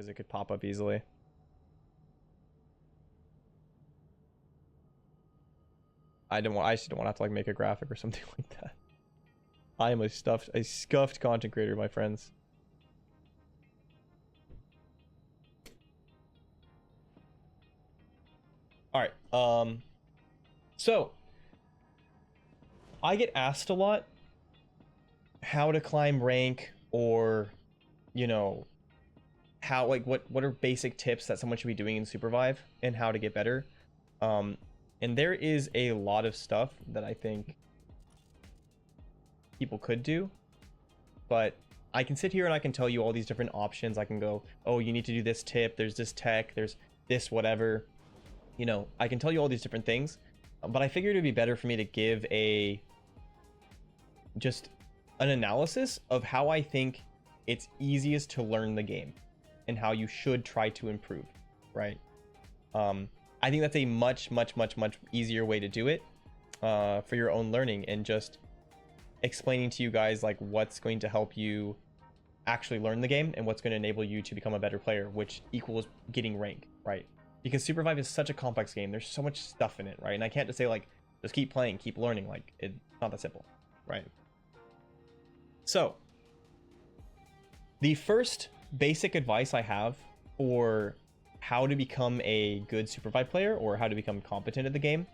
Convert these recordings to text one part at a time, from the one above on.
because it could pop up easily. I just don't want to have to like make a graphic or something like that. I am a scuffed content creator, my friends. All right. So I get asked a lot how to climb rank, or you know, how like what are basic tips that someone should be doing in Supervive and how to get better. And there is a lot of stuff that I think people could do, but I can sit here and I can tell you all these different options. I can go, oh, you need to do this tip, there's this tech, there's this whatever, you know, I can tell you all these different things, but I figured it'd be better for me to give just an analysis of how I think it's easiest to learn the game and how you should try to improve, right? I think that's a much easier way to do it for your own learning, and just explaining to you guys like what's going to help you actually learn the game and what's going to enable you to become a better player, which equals getting rank, right? Because Supervive is such a complex game. There's so much stuff in it, right? And I can't just say like, just keep playing, keep learning. Like, it's not that simple, right? So the first basic advice I have for how to become a good Supervive player, or how to become competent at the game,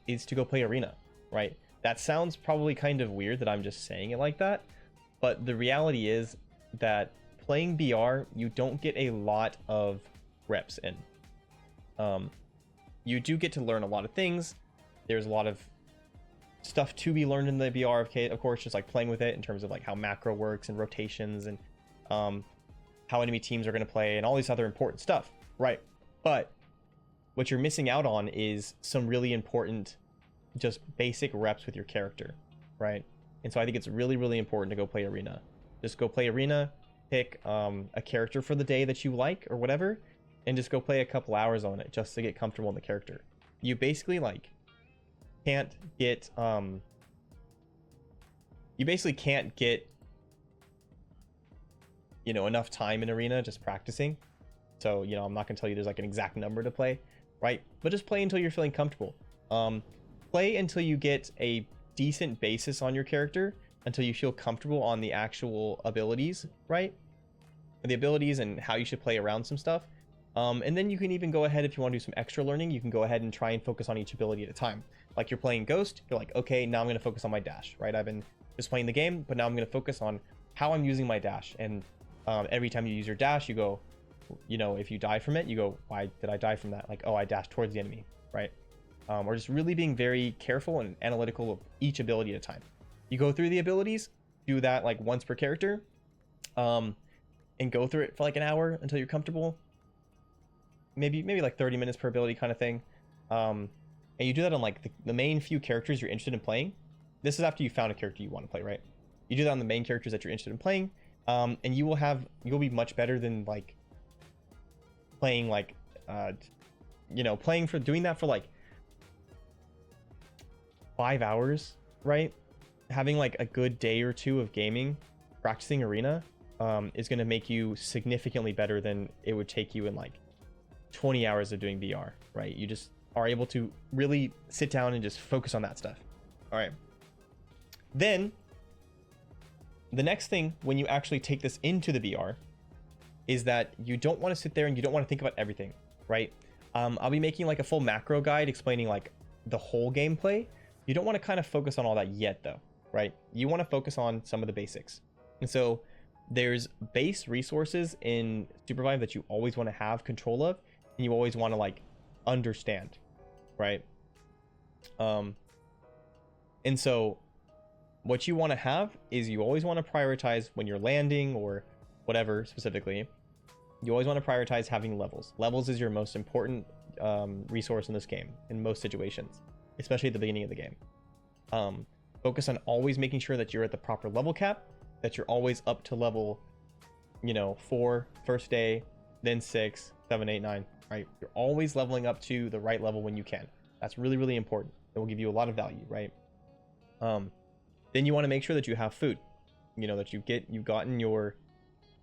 is to go play arena, right? That sounds probably kind of weird that I'm just saying it like that, but the reality is that playing BR, you don't get a lot of reps in. You do get to learn a lot of things. There's a lot of stuff to be learned in the BR, of course, just like playing with it in terms of like how macro works and rotations, and how enemy teams are going to play and all these other important stuff, right? But what you're missing out on is some really important just basic reps with your character, right? And so I think it's really important to go play arena. Just go play arena, pick a character for the day that you like or whatever, and just go play a couple hours on it just to get comfortable in the character. You basically like can't get you know, enough time in arena just practicing. So, you know, I'm not gonna tell you there's like an exact number to play, right? But just play until you're feeling comfortable. Play until you get a decent basis on your character, until you feel comfortable on the actual abilities, right? The abilities and how you should play around some stuff. And then you can even go ahead, if you want to do some extra learning, you can go ahead and try and focus on each ability at a time. Like you're playing Ghost, you're like, okay, now I'm going to focus on my dash, right? I've been just playing the game, but now I'm going to focus on how I'm using my dash. And every time you use your dash, you go, you know, if you die from it, you go, why did I die from that? Like, oh, I dashed towards the enemy, right? Or just really being very careful and analytical of each ability at a time. You go through the abilities, do that like once per character, and go through it for like an hour until you're comfortable. Maybe like 30 minutes per ability kind of thing. And you do that on like the main few characters you're interested in playing. This is after you found a character you want to play, right? You do that on the main characters that you're interested in playing, and you'll be much better than like playing like you know, doing that for like 5 hours, right? Having like a good day or two of gaming, practicing arena, is going to make you significantly better than it would take you in like 20 hours of doing VR, right? You just are able to really sit down and just focus on that stuff. All right. Then the next thing, when you actually take this into the VR, is that you don't want to sit there and you don't want to think about everything, right? I'll be making like a full macro guide explaining like the whole gameplay. You don't want to kind of focus on all that yet though, right? You want to focus on some of the basics. And so there's base resources in Supervive that you always want to have control of, and you always want to like understand, right? And so what you want to have is you always want to prioritize when you're landing or whatever specifically. You always want to prioritize having levels. Levels is your most important resource in this game in most situations, especially at the beginning of the game. Focus on always making sure that you're at the proper level cap, that you're always up to level, you know, 4 first day, then 6, 7, 8, 9, right? You're always leveling up to the right level when you can. That's really important. It will give you a lot of value, right? Then you want to make sure that you have food, you know, that you've gotten your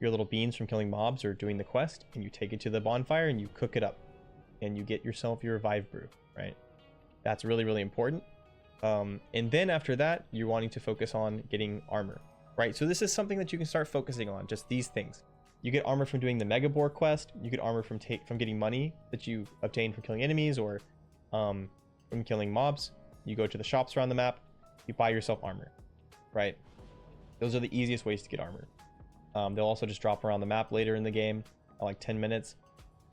your little beans from killing mobs or doing the quest, and you take it to the bonfire and you cook it up, and you get yourself your revive brew, right? That's really, really important. And then after that, you're wanting to focus on getting armor, right? So this is something that you can start focusing on, just these things. You get armor from doing the Mega Boar quest. You get armor from getting money that you obtain from killing enemies or from killing mobs. You go to the shops around the map. You buy yourself armor, right? Those are the easiest ways to get armor. They'll also just drop around the map later in the game, like 10 minutes,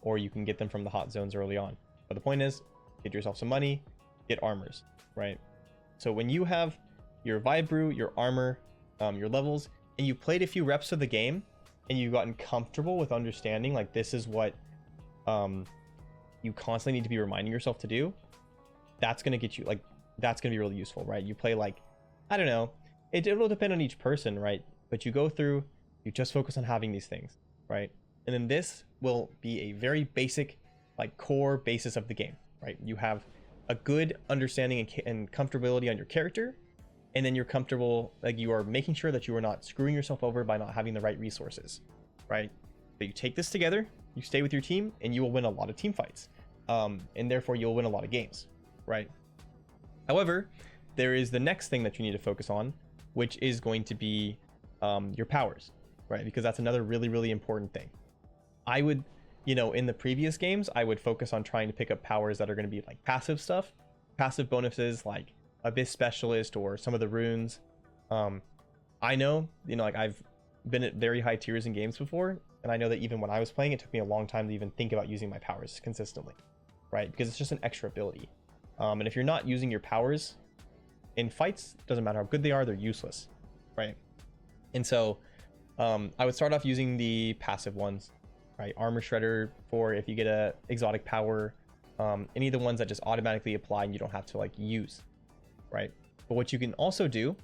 or you can get them from the hot zones early on. But the point is, get yourself some money, get armors, right? So when you have your Vibe Brew, your armor, your levels, and you played a few reps of the game, and you've gotten comfortable with understanding, like, this is what you constantly need to be reminding yourself to do, that's going to get you, like, that's going to be really useful, right? You play, like, I don't know, it'll depend on each person, right? But you go through, you just focus on having these things, right? And then this will be a very basic, like, core basis of the game, right? You have a good understanding and comfortability on your character, and then you're comfortable, like, you are making sure that you are not screwing yourself over by not having the right resources, right? So you take this together, you stay with your team, and you will win a lot of team fights, and therefore you'll win a lot of games, right? However, there is the next thing that you need to focus on, which is going to be your powers, right? Because that's another really, really important thing. I would, you know, in the previous games, I would focus on trying to pick up powers that are going to be like passive stuff, passive bonuses like Abyss Specialist or some of the runes. I know, you know, like, I've been at very high tiers in games before, and I know that even when I was playing, it took me a long time to even think about using my powers consistently, right? Because it's just an extra ability. And if you're not using your powers in fights, doesn't matter how good they are, they're useless, right? And so I would start off using the passive ones, right? Armor Shredder for if you get a exotic power, any of the ones that just automatically apply and you don't have to, like, use, right? But what you can also do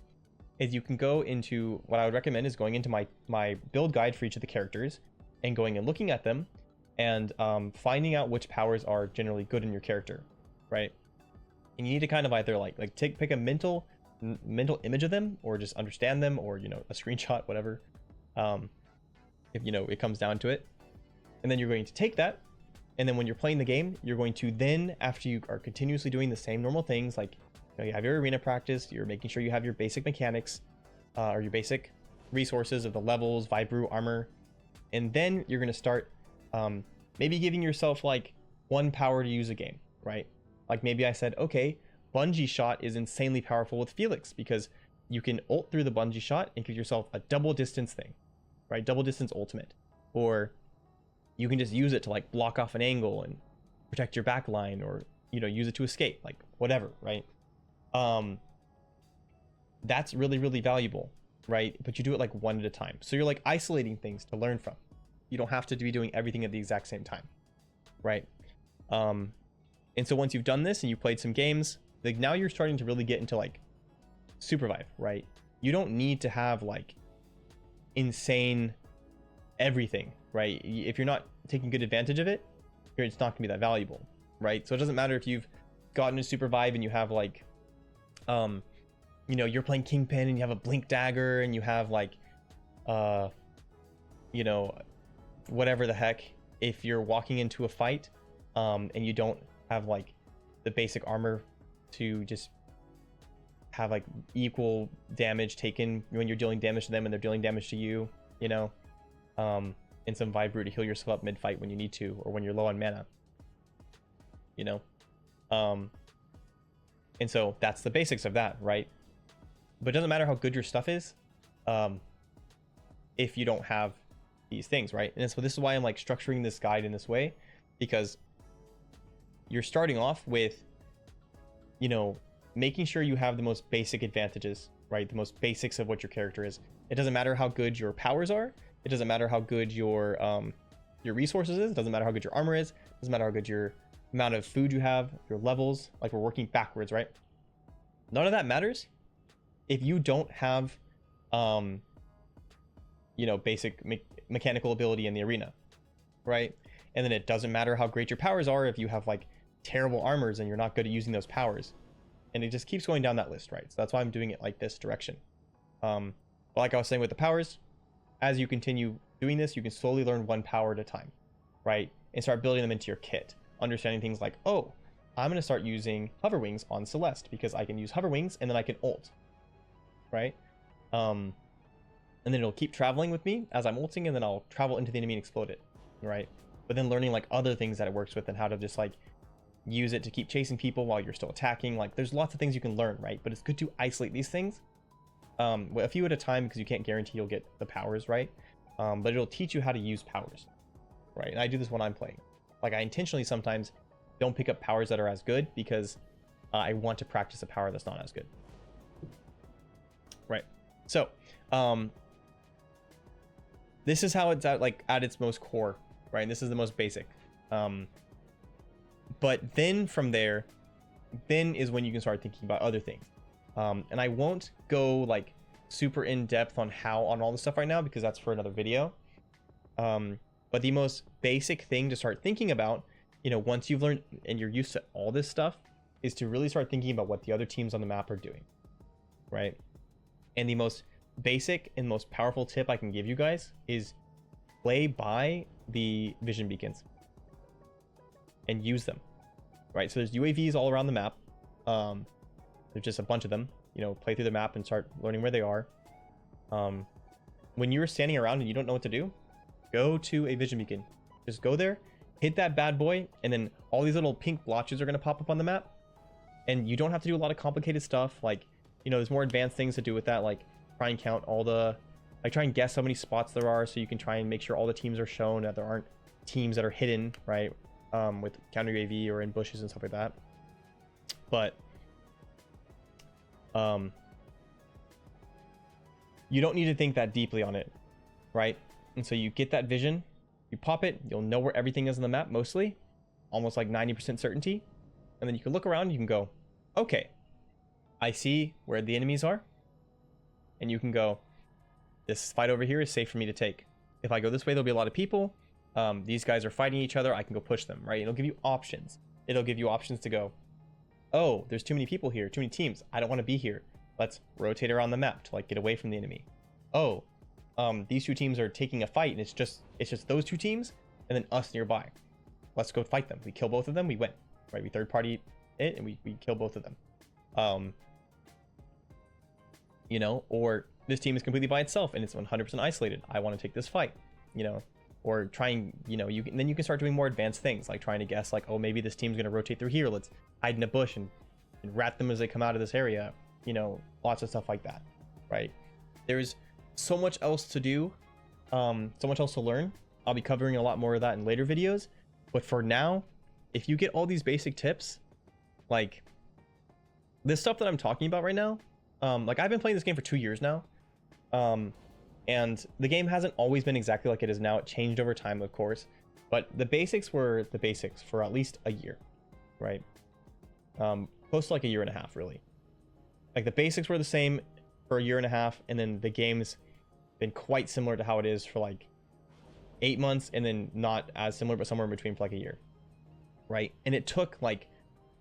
is you can go into, what I would recommend is going into my build guide for each of the characters and going and looking at them and finding out which powers are generally good in your character, right? And you need to kind of either pick a mental image of them, or just understand them, or, you know, a screenshot, whatever, if, you know, it comes down to it. And then you're going to take that, and then when you're playing the game, you're going to then, after you are continuously doing the same normal things, like, you know, you have your arena practice, you're making sure you have your basic mechanics, or your basic resources of the levels, Vibe Brew, armor, and then you're going to start maybe giving yourself like one power to use a game, right? Like, maybe I said, okay, bungee shot is insanely powerful with Felix because you can ult through the bungee shot and give yourself a double distance thing, right? Double distance ultimate. Or you can just use it to, like, block off an angle and protect your back line, or, you know, use it to escape, like, whatever, right? That's really, really valuable, right? But you do it, like, one at a time. So you're, like, isolating things to learn from. You don't have to be doing everything at the exact same time, right? And so once you've done this and you played some games, like, now you're starting to really get into, like, Supervive, right? You don't need to have, like, insane everything, right? If you're not taking good advantage of it, it's not gonna be that valuable, right? So it doesn't matter if you've gotten to Supervive and you have, like, you know, you're playing Kingpin and you have a blink dagger and you have, like, you know, whatever the heck. If you're walking into a fight and you don't have, like, the basic armor to just have, like, equal damage taken when you're dealing damage to them and they're dealing damage to you, you know, and some Vibe Brew to heal yourself up mid-fight when you need to, or when you're low on mana, you know. And so that's the basics of that, right? But it doesn't matter how good your stuff is if you don't have these things, right? And so this is why I'm, like, structuring this guide in this way, because you're starting off with, you know, making sure you have the most basic advantages, right? The most basics of what your character is. It doesn't matter how good your powers are. It doesn't matter how good your resources is. It doesn't matter how good your armor is. It doesn't matter how good your amount of food you have, your levels. Like, we're working backwards, right? None of that matters if you don't have, you know, basic mechanical ability in the arena, right? And then it doesn't matter how great your powers are if you have, like, terrible armors and you're not good at using those powers. And it just keeps going down that list, right? So that's why I'm doing it like this direction. But like I was saying with the powers, as you continue doing this, you can slowly learn one power at a time, right? And start building them into your kit. Understanding things like, oh, I'm going to start using hover wings on Celeste because I can use hover wings and then I can ult, right? And then it'll keep traveling with me as I'm ulting, and then I'll travel into the enemy and explode it, right? But then learning like other things that it works with and how to just like use it to keep chasing people while you're still attacking. Like there's lots of things you can learn, right? But it's good to isolate these things a few at a time, because you can't guarantee you'll get the powers, right? But it'll teach you how to use powers, right? And I do this when I'm playing. Like I intentionally sometimes don't pick up powers that are as good because I want to practice a power that's not as good, right? So this is how it's at its most core, right? This is the most basic. But then from there, then is when you can start thinking about other things. And I won't go like super in depth on all this stuff right now, because that's for another video. But the most basic thing to start thinking about, you know, once you've learned and you're used to all this stuff, is to really start thinking about what the other teams on the map are doing, right? And the most basic and most powerful tip I can give you guys is play by the vision beacons and use them, right? So there's UAVs all around the map. There's just a bunch of them. You know, play through the map and start learning where they are. When you're standing around and you don't know what to do, go to a vision beacon. Just go there, hit that bad boy, and then all these little pink blotches are going to pop up on the map. And you don't have to do a lot of complicated stuff. Like, you know, there's more advanced things to do with that, like try and count all the, like try and guess how many spots there are, so you can try and make sure all the teams are shown, that there aren't teams that are hidden, right? With counter UAV or in bushes and stuff like that. But you don't need to think that deeply on it, right? And so you get that vision, you pop it, you'll know where everything is on the map, mostly, almost like 90% certainty. And then you can look around, you can go, okay, I see where the enemies are. And you can go, this fight over here is safe for me to take. If I go this way, there'll be a lot of people. These guys are fighting each other, I can go push them, right? It'll give you options. It'll give you options to go, oh, there's too many people here, too many teams, I don't want to be here. Let's rotate around the map to like get away from the enemy. Oh, these two teams are taking a fight and it's just those two teams and then us nearby. Let's go fight them. We kill both of them, we win, right? We third party it and we kill both of them. You know, or this team is completely by itself and it's 100% isolated. I want to take this fight, you know, or trying, you know, then you can start doing more advanced things, like trying to guess like, oh, maybe this team's going to rotate through here. Let's hide in a bush and rat them as they come out of this area. You know, lots of stuff like that, right? There's so much else to do, so much else to learn. I'll be covering a lot more of that in later videos, but for now, if you get all these basic tips, like this stuff that I'm talking about right now, like I've been playing this game for 2 years now, and the game hasn't always been exactly like it is now. It changed over time, of course, but the basics were the basics for at least a year, right? Close to like a year and a half, really. Like the basics were the same for a year and a half, and then the game's been quite similar to how it is for like 8 months, and then not as similar, but somewhere in between for like a year, right? And it took like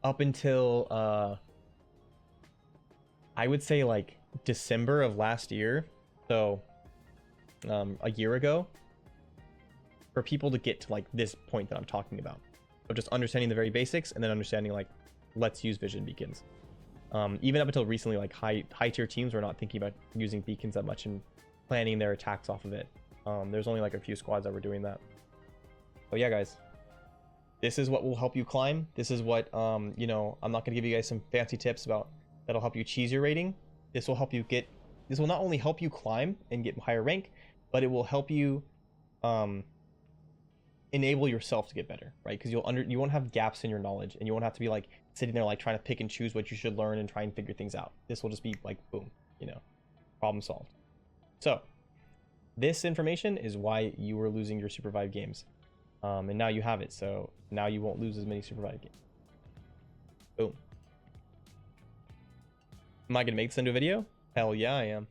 up until I would say like December of last year, so a year ago, for people to get to like this point that I'm talking about, of just understanding the very basics and then understanding like, let's use vision beacons. Even up until recently, like high tier teams were not thinking about using beacons that much and planning their attacks off of it. There's only like a few squads that were doing that. But yeah, guys, this is what will help you climb. This is what, you know, I'm not going to give you guys some fancy tips about that'll help you cheese your rating. This will help you get, this will not only help you climb and get higher rank, but it will help you enable yourself to get better, right? Because you won't have gaps in your knowledge, and you won't have to be like sitting there like trying to pick and choose what you should learn and try and figure things out. This will just be like, boom, you know, problem solved. So this information is why you were losing your Supervive games, and now you have it, so now you won't lose as many Supervive games. Boom. Am I gonna make this into a video? Hell yeah, I am.